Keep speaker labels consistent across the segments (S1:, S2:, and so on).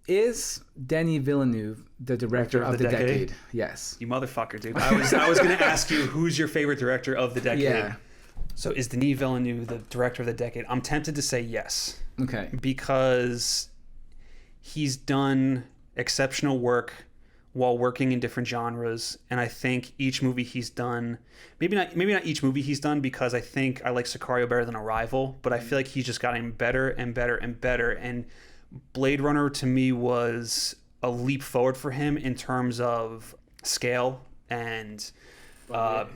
S1: Is Denis Villeneuve the director of the decade? Yes.
S2: You motherfucker, dude. I was going to ask you, who's your favorite director of the decade?
S1: Yeah.
S2: So is Denis Villeneuve the director of the decade? I'm tempted to say yes.
S1: Okay.
S2: Because he's done exceptional work while working in different genres, and I think each movie he's done, maybe not each movie he's done, because I think I like Sicario better than Arrival, but I feel like he's just gotten better and better and better. And Blade Runner to me was a leap forward for him in terms of scale and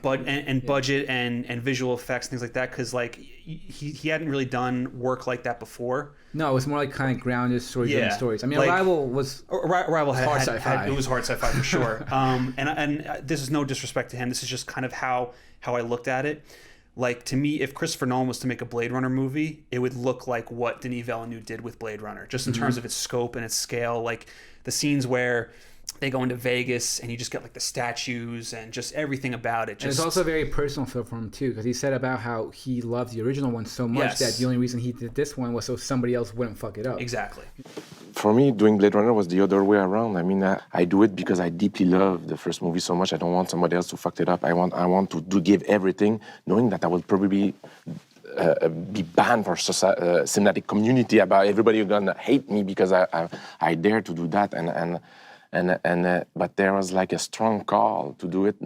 S2: budget and visual effects, things like that, because like he hadn't really done work like that before.
S1: No, it was more like kind of grounded story-driven stories. I mean, like, Arrival was hard sci-fi.
S2: It was hard sci-fi for sure. And this is no disrespect to him. This is just kind of how I looked at it. Like, to me, if Christopher Nolan was to make a Blade Runner movie, it would look like what Denis Villeneuve did with Blade Runner, just in terms of its scope and its scale. Like the scenes where they go into Vegas and you just get like the statues and just everything about it.
S1: And it's also a very personal film for him too, because he said about how he loved the original one so much that the only reason he did this one was so somebody else wouldn't fuck it up.
S2: Exactly.
S3: For me, doing Blade Runner was the other way around. I mean, I do it because I deeply love the first movie so much. I don't want somebody else to fuck it up. I want to give everything, knowing that I will probably be banned for cinematic community. About everybody gonna hate me because I dare to do that but there was like a strong call to do it,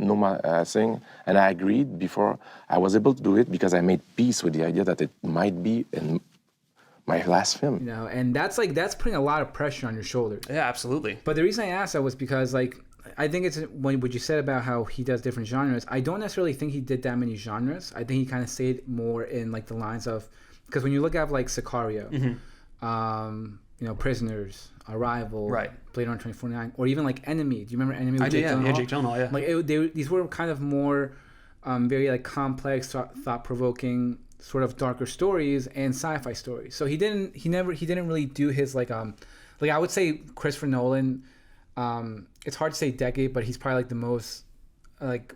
S3: thing, and I agreed before I was able to do it because I made peace with the idea that it might be in my last film.
S1: You know, and that's putting a lot of pressure on your shoulders.
S2: Yeah, absolutely.
S1: But the reason I asked that was because, like, I think it's what you said about how he does different genres. I don't necessarily think he did that many genres. I think he kind of stayed more in like the lines of, because when you look at like Sicario, you know, Prisoners, Arrival,
S2: right,
S1: Blade Runner 2049, or even like Enemy. Do you remember Enemy?
S2: I do, yeah, Jake Gyllenhaal, yeah.
S1: Like these were kind of more very like complex, thought-provoking, sort of darker stories and sci-fi stories. So he didn't really do his like I would say Christopher Nolan. It's hard to say decade, but he's probably like the most like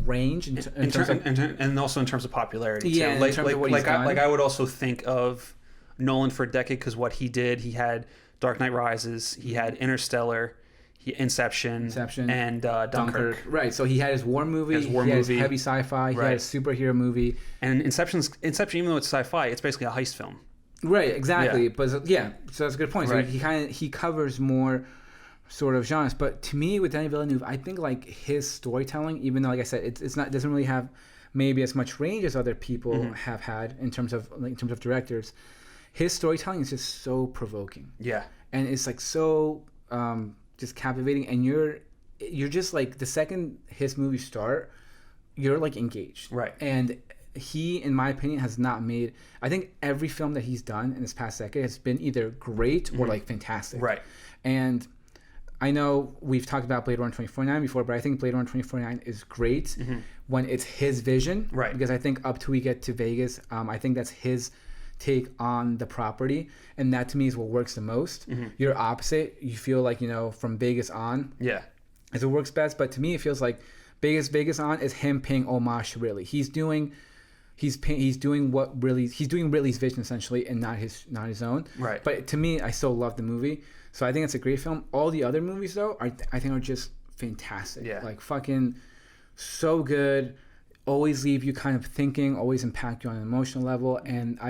S1: range in terms of,
S2: and also in terms of popularity.
S1: Yeah,
S2: too.
S1: in terms of what he's done.
S2: I would also think of Nolan for a decade, because what he did, he had Dark Knight Rises, he had Interstellar, Inception, and Dunkirk.
S1: Right, so he had his war movie, he had his heavy sci-fi, he had his superhero movie.
S2: And Inception, even though it's sci-fi, it's basically a heist film.
S1: Right, exactly.
S2: Yeah.
S1: But yeah, so that's a good point. So he covers more sort of genres. But to me, with Denis Villeneuve, I think like his storytelling, even though like I said, it doesn't really have maybe as much range as other people have had in terms of directors. His storytelling is just so provoking.
S2: Yeah. And
S1: it's like so just captivating, and you're just like, the second his movies start, you're like engaged.
S2: Right.
S1: And he, in my opinion, has not made, I think every film that he's done in this past decade has been either great or like fantastic.
S2: Right.
S1: And I know we've talked about Blade Runner 2049 before, but I think Blade Runner 2049 is great when it's his vision.
S2: Right.
S1: Because I think up till we get to Vegas, I think that's his take on the property, and that to me is what works the most. You're opposite. You feel like, you know, from Vegas on, is it works best. But to me, it feels like Vegas on is him paying homage to Ridley. He's doing Ridley's vision essentially, and not his own.
S2: Right.
S1: But to me, I still love the movie, so I think it's a great film. All the other movies though, I think are just fantastic.
S2: Yeah.
S1: Like fucking so good. Always leave you kind of thinking. Always impact you on an emotional level. And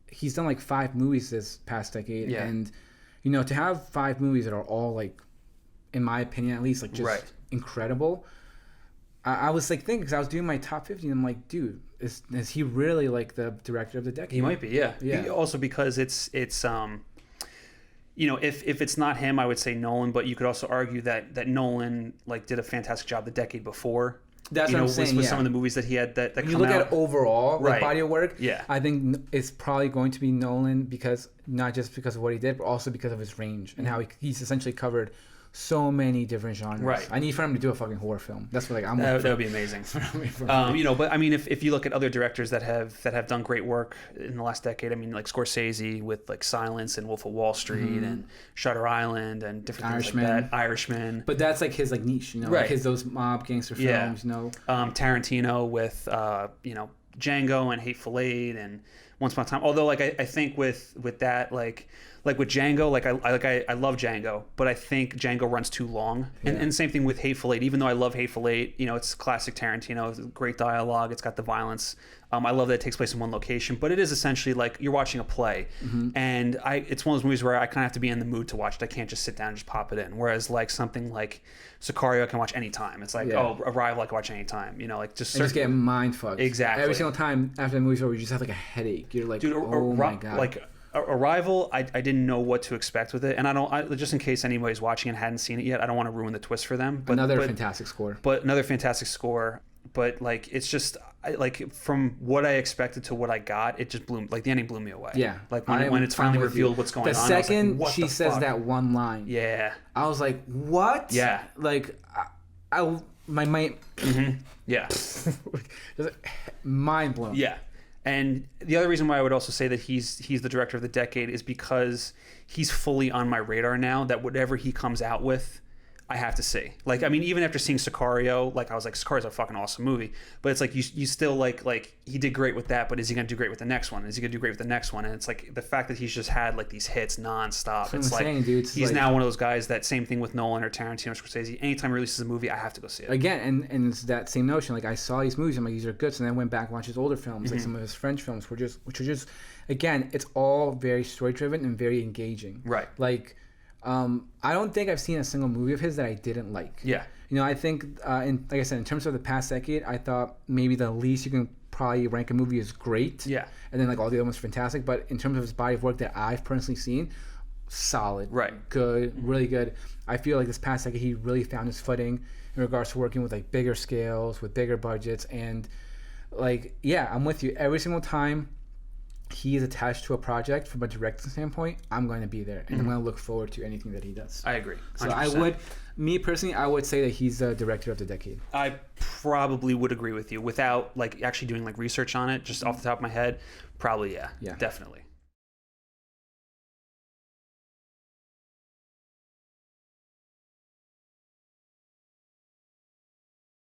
S1: he's done like 5 movies this past decade, and you know, to have 5 movies that are all like, in my opinion at least, like just incredible. I was like thinking, because I was doing my top 50, and I'm like, dude, is he really like the director of the decade?
S2: He might be, yeah. Also because it's you know, if it's not him, I would say Nolan, but you could also argue that Nolan like did a fantastic job the decade before.
S1: That's what I'm saying.
S2: With some of the movies that he had that
S1: when you look at overall like body of work,
S2: yeah,
S1: I think it's probably going to be Nolan, because not just because of what he did, but also because of his range and how he's essentially covered so many different genres.
S2: Right.
S1: I need for him to do a fucking horror film. That's what
S2: that would be amazing. You know, but I mean, if you look at other directors that have done great work in the last decade, I mean, like Scorsese with like Silence and Wolf of Wall Street and Shutter Island and different things like that. Irishman.
S1: But that's like his like niche, you know, like those mob gangster films, you know.
S2: Tarantino with you know, Django and Hateful Eight and Once Upon a Time. Although like I think with that like with Django, I love Django, but I think Django runs too long. And same thing with Hateful Eight. Even though I love Hateful Eight, you know, it's classic Tarantino, it's great dialogue, it's got the violence. I love that it takes place in one location, but it is essentially like you're watching a play, and it's one of those movies where I kind of have to be in the mood to watch it. I can't just sit down and just pop it in. Whereas like something like Sicario, I can watch anytime. It's like Arrival, I can watch anytime. You know, like just
S1: get mind fucked.
S2: Exactly.
S1: Every single time after the movie's over, you just have like a headache. You're like, dude, oh my god.
S2: Like Arrival, I didn't know what to expect with it, and just in case anybody's watching and hadn't seen it yet, I don't want to ruin the twist for them. But
S1: another fantastic score.
S2: But like it's just like from what I expected to what I got, it just blew. Like the ending blew me away.
S1: Yeah,
S2: like when it's finally revealed what's going on.
S1: The second
S2: like,
S1: she says that one line, I was like, what?
S2: Yeah,
S1: like my
S2: yeah,
S1: mind blown.
S2: Yeah. And the other reason why I would also say that he's the director of the decade is because he's fully on my radar now, that whatever he comes out with, I have to see. Like, I mean, even after seeing Sicario, like I was like, Sicario's a fucking awesome movie. But it's like you still like he did great with that, but is he gonna do great with the next one? Is he gonna do great with the next one? And it's like the fact that he's just had like these hits nonstop. It's like he's now one of those guys that same thing with Nolan or Tarantino or Scorsese. Anytime he releases a movie, I have to go see it.
S1: Again, and it's that same notion. Like I saw these movies, I'm like, these are good. So then I went back and watched his older films, like some of his French films, which are just again, it's all very story driven and very engaging.
S2: Right.
S1: Like I don't think I've seen a single movie of his that I didn't like.
S2: Yeah.
S1: You know, I think, like I said, in terms of the past decade, I thought maybe the least you can probably rank a movie is great.
S2: Yeah.
S1: And then like all the other ones are fantastic. But in terms of his body of work that I've personally seen, solid.
S2: Right.
S1: Good. Really good. I feel like this past decade he really found his footing in regards to working with like bigger scales, with bigger budgets. And like, yeah, I'm with you. Every single time he is attached to a project from a directing standpoint, I'm going to be there and I'm going to look forward to anything that he does.
S2: I agree. 100%.
S1: So I would say that he's the director of the decade.
S2: I probably would agree with you without like actually doing like research on it, just off the top of my head. Probably, yeah. Definitely.